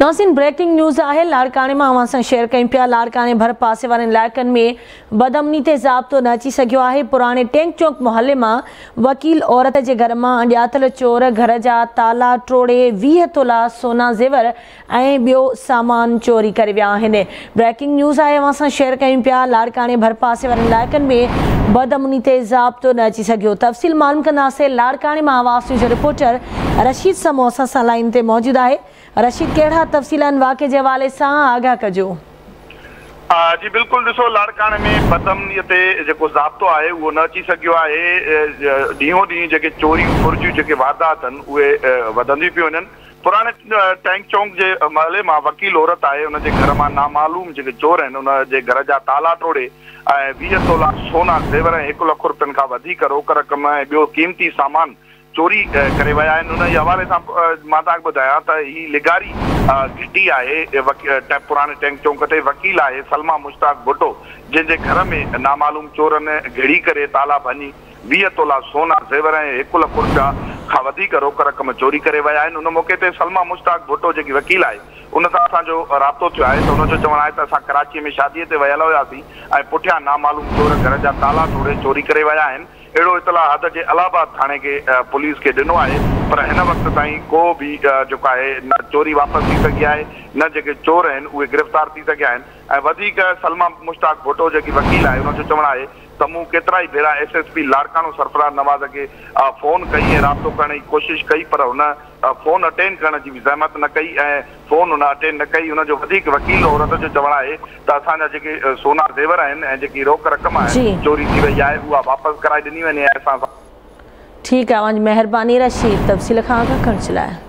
नाज़रीन breaking news है। लाड़काने में अवां सां शेयर कयूं पिया। लाड़काने भर पासे वाले इलाइक़नि में बदअमनी ते ज़ाब्तो न अची सघियो आहे। पुराणे टैंक चौक मोहल्ले में वकील औरत के घर में अॼातल चोर घर जा ताला टोड़े 20 तोला सोना ज़ेवर ऐं ॿियो सामान चोरी करे विया आहिनि। ब्रेकिंग न्यूज़ है, अवां सां शेयर कयूं पिया। लाड़काने भर पासे वाले इलाइक़नि में बदअमनी ते ज़ाब्तो न अची सघियो। तफ़सील मालूम कंदासीं। लाड़काने में आवाज़ न्यूज़ रिपोर्टर रशीद समो असां सां लाइन ते मौजूद है। रशीद, कहिड़ा तफ़सीलान वाक़े जे हवाले सां आगाह कजो। जी बिल्कुल, ॾिसो, लाड़काने में बदअमनी ते जेको ज़ाब्तो आहे उहो न अची सघियो आहे। ॾींहों ॾींहुं जेके चोरियूं फुर्जियूं जेके वारदात आहिनि उहे वधंदियूं पियूं वञनि। पुराणे टैंक चौक जे महले मां वकील औरत आहे, उनजे घर मां नामालूम जेके चोर आहिनि उनजे घर जा ताला टोड़े ऐं 20 तोला सोना ज़ेवर ऐं 1 लख रुपयनि खां वधीक रोक रक़म ऐं ॿियो क़ीमती सामान चोरी करे विया आहिनि। उन जे हवाले सां मां तव्हांखे ॿुधायां त ही लिगारी घिटी आहे। पुराणे टैंक चौक ते वकील आहे सलमा मुश्ताक भुट्टो, जंहिंजे घर में नामालूम चोरनि घेड़ी करे ताला भञी 20 तोला सोना ज़ेवर ऐं 1 लख रुपया खां वधीक रोक रक़म चोरी करे विया आहिनि। उन मौक़े ते सलमा मुश्ताक भुट्टो जेकी वकील आहे उन सां असांजो राब्तो थियो आहे त उनजो चवणु आहे त असां कराची में शादीअ ते वियल हुआसीं ऐं पुठियां नामालूम चोर घर जा ताला टोड़े चोरी करे विया आहिनि। अहिड़ो इतलाह हद जे इलाहाबाद थाणे के पुलिस खे ॾिनो आहे, पर हिन वक़्त ताईं को बि जेको आहे न चोरी वापसि थी सघी आहे, न जेके चोर आहिनि उहे गिरफ़्तार थी सघिया आहिनि। ऐं वधीक सलमा मुश्ताक भुट्टो जेकी वकील आहे उनजो चवणु आहे त मूं केतिरा ई भेरा SSP लाड़कानो सरफराज़ नवाज़ खे फ़ोन कई ऐं राब्तो करण जी कोशिशि कई, पर हुन फ़ोन अटेंड करण जी बि ज़हमत न कई ऐं फ़ोन हुन अटेंड न कई। हुनजो वधीक वकील औरत जो चवणु आहे त असांजा जेके सोना ज़ेवर आहिनि ऐं जेकी रोक रक़म आहे चोरी थी वई आहे उहा वापसि कराए ॾिनी वञे असां सां। ठीकु आहे, महिरबानी रशीद तफ़सील खां आगाह करण जे लाइ।